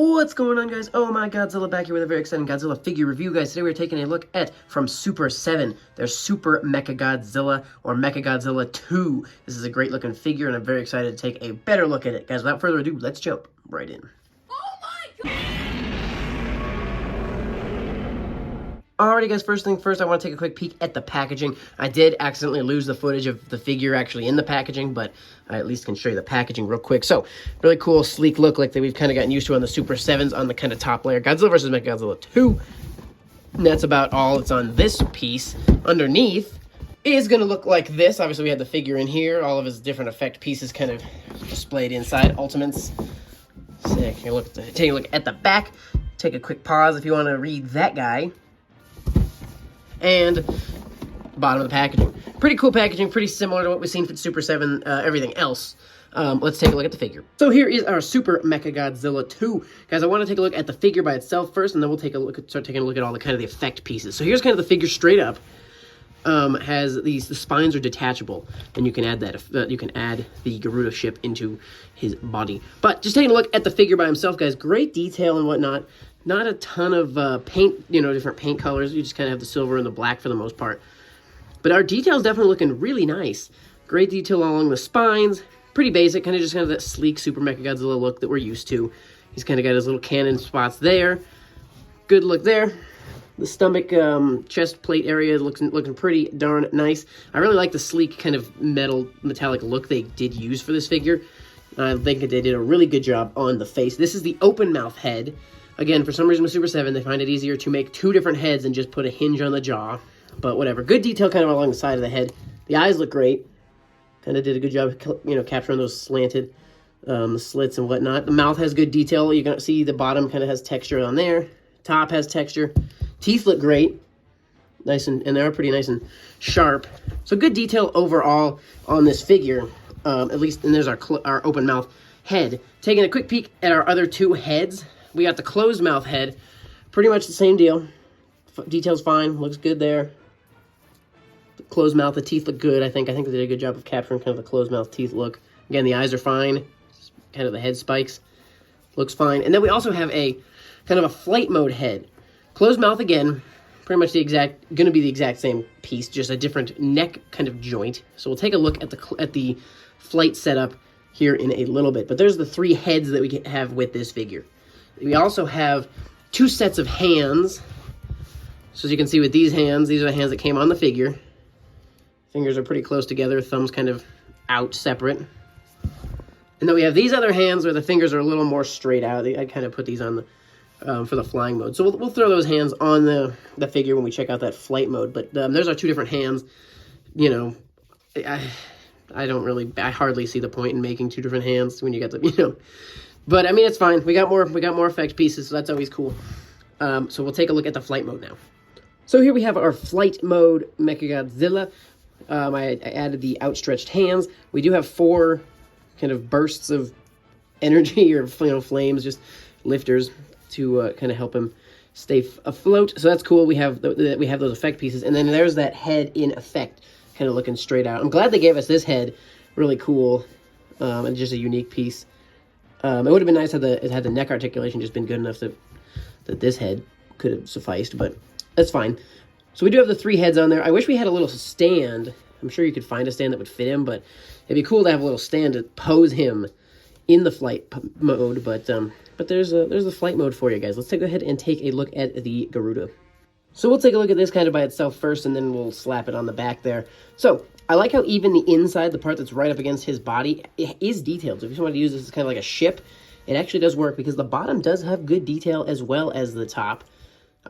What's going on, guys? Oh my Godzilla, back here with a very exciting Godzilla figure review, guys. Today we're taking a look at, from Super7, their Super MechaGodzilla, or MechaGodzilla 2. This is a great looking figure, and I'm very excited to take a better look at it. Guys, without further ado, let's jump right in. Oh my god! Alrighty, guys, first thing first, I want to take a quick peek at the packaging. I did accidentally lose the footage of the figure actually in the packaging, but I at least can show you the packaging real quick. So, really cool, sleek look like that we've kind of gotten used to on the Super 7s on the kind of top layer. Godzilla vs. MechaGodzilla 2. And that's about all that's on this piece. Underneath is going to look like this. Obviously, we have the figure in here. All of his different effect pieces kind of displayed inside. Ultimates. So, take a look at the back. Take a quick pause if you want to read that guy. And bottom of the packaging. Pretty cool packaging, pretty similar to what we've seen for Super 7, everything else. Let's take a look at the figure. So here is our Super MechaGodzilla 2. Guys, I want to take a look at the figure by itself first, and then we'll start taking a look at all the kind of the effect pieces. So here's kind of the figure straight up. Has the spines are detachable, and you can add that. You can add the Garuda ship into his body. But just taking a look at the figure by himself, guys, great detail and whatnot. Not a ton of paint, different paint colors. You just kind of have the silver and the black for the most part. But our detail's definitely looking really nice. Great detail along the spines. Pretty basic, kind of that sleek Super MechaGodzilla look that we're used to. He's kind of got his little cannon spots there. Good look there. The stomach, chest plate area is looking pretty darn nice. I really like the sleek kind of metallic look they did use for this figure. I think they did a really good job on the face. This is the open mouth head. Again, for some reason with Super 7, they find it easier to make two different heads and just put a hinge on the jaw. But whatever. Good detail kind of along the side of the head. The eyes look great. Kind of did a good job, capturing those slanted slits and whatnot. The mouth has good detail. You can see the bottom kind of has texture on there. Top has texture. Teeth look great. Nice and they're pretty nice and sharp. So good detail overall on this figure. At least, and there's our open mouth head. Taking a quick peek at our other two heads. We got the closed mouth head. Pretty much the same deal. Detail's fine. Looks good there. The closed mouth, the teeth look good. I think they did a good job of capturing kind of the closed mouth teeth look. Again, the eyes are fine. Kind of the head spikes. Looks fine. And then we also have a kind of a flight mode head. Closed mouth again. Pretty much gonna be the exact same piece, just a different neck kind of joint. So we'll take a look at the flight setup here in a little bit. But there's the three heads that we have with this figure. We also have two sets of hands. So as you can see with these hands, these are the hands that came on the figure. Fingers are pretty close together, thumbs kind of out separate. And then we have these other hands where the fingers are a little more straight out. I kind of put these on the for the flying mode. So we'll throw those hands on the figure when we check out that flight mode. But there's our two different hands. I hardly see the point in making two different hands when you got the, But, I mean, it's fine. We got more effect pieces, so that's always cool. So we'll take a look at the flight mode now. So here we have our flight mode MechaGodzilla. I added the outstretched hands. We do have 4 kind of bursts of energy or, flames, just lifters to kind of help him stay afloat. So that's cool. We have those effect pieces. And then there's that head in effect, kind of looking straight out. I'm glad they gave us this head. Really cool. And just a unique piece. It would have been nice had the neck articulation just been good enough that this head could have sufficed, but that's fine. So we do have the 3 heads on there. I wish we had a little stand. I'm sure you could find a stand that would fit him, but it'd be cool to have a little stand to pose him in the flight mode. But there's the flight mode for you guys. Let's go ahead and take a look at the Garuda. So we'll take a look at this kind of by itself first, and then we'll slap it on the back there. So I like how even the inside, the part that's right up against his body, is detailed. So if you want to use this as kind of like a ship, it actually does work because the bottom does have good detail as well as the top.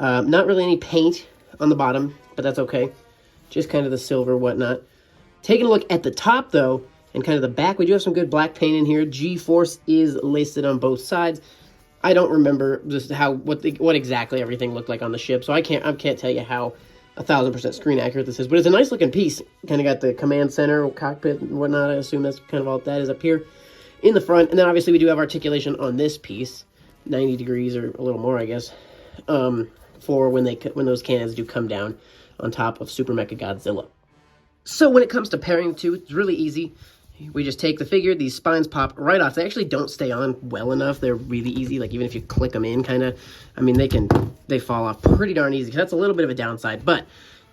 Not really any paint on the bottom, but that's okay. Just kind of the silver, whatnot. Taking a look at the top, though, and kind of the back, we do have some good black paint in here. G-Force is listed on both sides. I don't remember just what exactly everything looked like on the ship, so I can't tell you how 1000% screen accurate this is, but it's a nice looking piece. Kind of got the command center, cockpit, and whatnot. I assume that's kind of all that is up here in the front. And then obviously we do have articulation on this piece, 90 degrees or a little more, I guess, for when those cannons do come down on top of Super MechaGodzilla. So when it comes to pairing the two, it's really easy. we just take the figure, these spines pop right off. They actually don't stay on well enough. They're really easy, like even if you click them in kind of, I mean, they fall off pretty darn easy. That's a little bit of a downside, but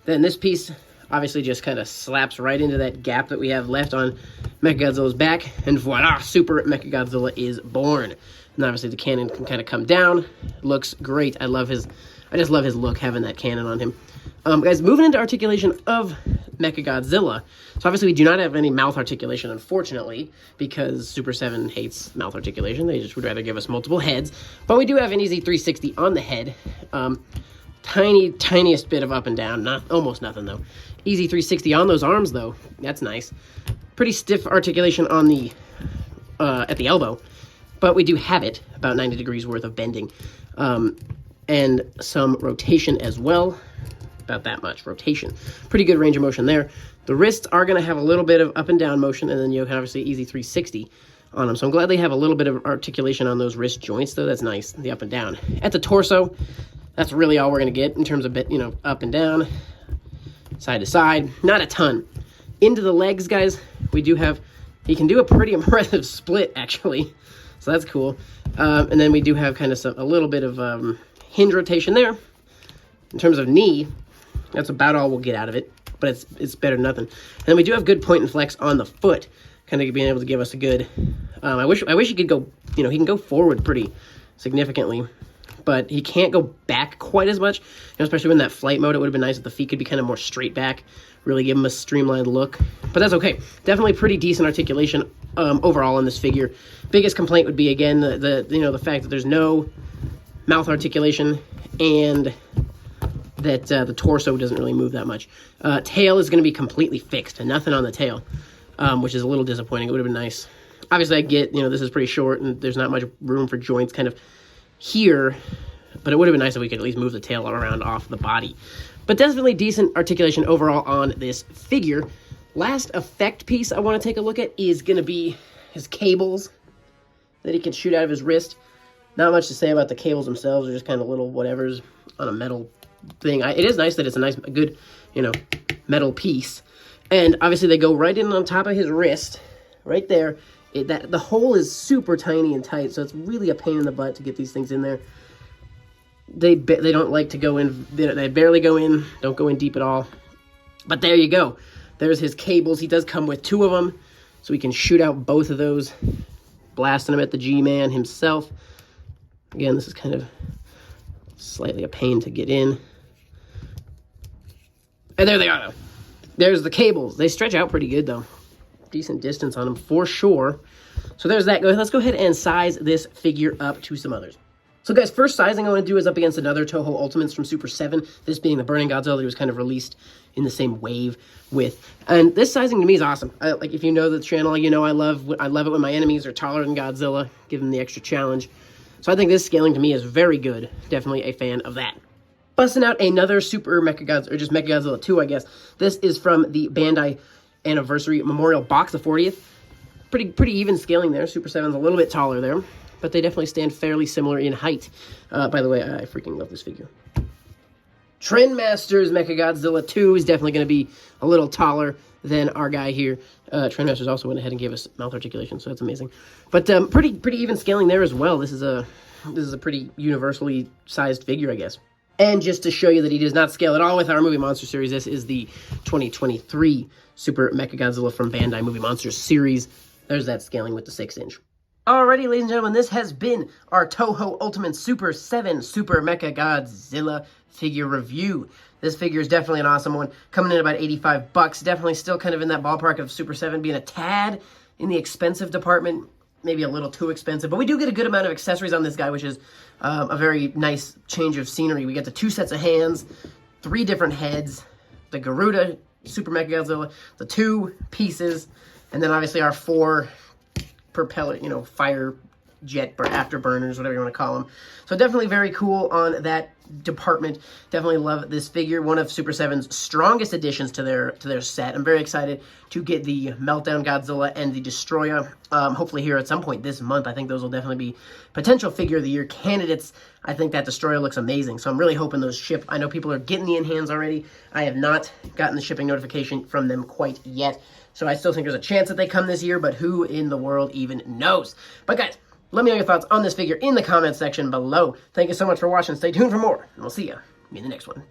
then this piece obviously just kind of slaps right into that gap that we have left on MechaGodzilla's back, and voila, Super MechaGodzilla is born. And obviously the cannon can kind of come down. Looks great. I just love his look having that cannon on him. Guys, moving into articulation of MechaGodzilla. So obviously we do not have any mouth articulation, unfortunately, because Super 7 hates mouth articulation. They just would rather give us multiple heads. But we do have an easy 360 on the head. Tiniest bit of up and down. Almost nothing, though. Easy 360 on those arms, though. That's nice. Pretty stiff articulation on the at the elbow. But we do have it, about 90 degrees worth of bending. And some rotation as well. About that much rotation. Pretty good range of motion there. The wrists are going to have a little bit of up and down motion, and then you can obviously easy 360 on them. So I'm glad they have a little bit of articulation on those wrist joints, though. That's nice, the up and down. At the torso, that's really all we're going to get in terms of, up and down, side to side. Not a ton. Into the legs, guys, we do have, he can do a pretty impressive split, actually. So that's cool. And then we do have kind of a little bit of hinge rotation there. In terms of knee, that's about all we'll get out of it, but it's better than nothing. And then we do have good point and flex on the foot, kind of being able to give us a good. I wish he could go. He can go forward pretty significantly, but he can't go back quite as much. Especially when that flight mode, it would have been nice if the feet could be kind of more straight back, really give him a streamlined look. But that's okay. Definitely pretty decent articulation overall in this figure. Biggest complaint would be again the fact that there's no mouth articulation and that the torso doesn't really move that much. Tail is going to be completely fixed and nothing on the tail, which is a little disappointing. It would have been nice. Obviously, I get, this is pretty short and there's not much room for joints kind of here, but it would have been nice if we could at least move the tail around off the body. But definitely decent articulation overall on this figure. Last effect piece I want to take a look at is going to be his cables that he can shoot out of his wrist. Not much to say about the cables themselves. They're just kind of little whatevers on a metal thing. It is nice that it's a good, metal piece. And obviously they go right in on top of his wrist, right there. The hole is super tiny and tight, so it's really a pain in the butt to get these things in there. They don't like to go in. They barely go in. Don't go in deep at all. But there you go. There's his cables. He does come with 2 of them, so we can shoot out both of those, blasting him at the G-Man himself. Again, this is kind of slightly a pain to get in. And there they are, though. There's the cables. They stretch out pretty good, though. Decent distance on them, for sure. So there's that. Let's go ahead and size this figure up to some others. So, guys, first sizing I want to do is up against another Toho Ultimates from Super 7. This being the Burning Godzilla that was kind of released in the same wave with. And this sizing to me is awesome. Like, if you know the channel, I love it when my enemies are taller than Godzilla. Give them the extra challenge. So I think this scaling to me is very good. Definitely a fan of that. Busting out another Super MechaGodzilla, or just MechaGodzilla 2, I guess. This is from the Bandai Anniversary Memorial Box, the 40th. Pretty even scaling there. Super 7's a little bit taller there, but they definitely stand fairly similar in height. By the way, I freaking love this figure. Trendmaster's MechaGodzilla 2 is definitely going to be a little taller than our guy here. Trendmaster's also went ahead and gave us mouth articulation, so that's amazing. But pretty even scaling there as well. This is a pretty universally sized figure, I guess. And just to show you that he does not scale at all with our Movie Monster series, this is the 2023 Super MechaGodzilla from Bandai Movie Monsters series. There's that scaling with the 6-inch. Alrighty, ladies and gentlemen, this has been our Toho Ultimate Super 7 Super MechaGodzilla figure review. This figure is definitely an awesome one, coming in about $85. Definitely still kind of in that ballpark of Super 7 being a tad in the expensive department, maybe a little too expensive, but we do get a good amount of accessories on this guy, which is a very nice change of scenery. We get the 2 sets of hands, 3 different heads, the Garuda Super MechaGodzilla, the 2 pieces, and then obviously our 4 propeller, fire jet afterburners, whatever you want to call them. So definitely very cool on that department. Definitely love this figure. One of Super 7's strongest additions to their set. I'm very excited to get the Meltdown Godzilla and the Destroyer. Hopefully here at some point this month. I think those will definitely be potential figure of the year candidates. I think that Destroyer looks amazing. So I'm really hoping those ship. I know people are getting the in-hands already. I have not gotten the shipping notification from them quite yet. So I still think there's a chance that they come this year, but who in the world even knows? But guys, let me know your thoughts on this figure in the comments section below. Thank you so much for watching. Stay tuned for more, and we'll see you in the next one.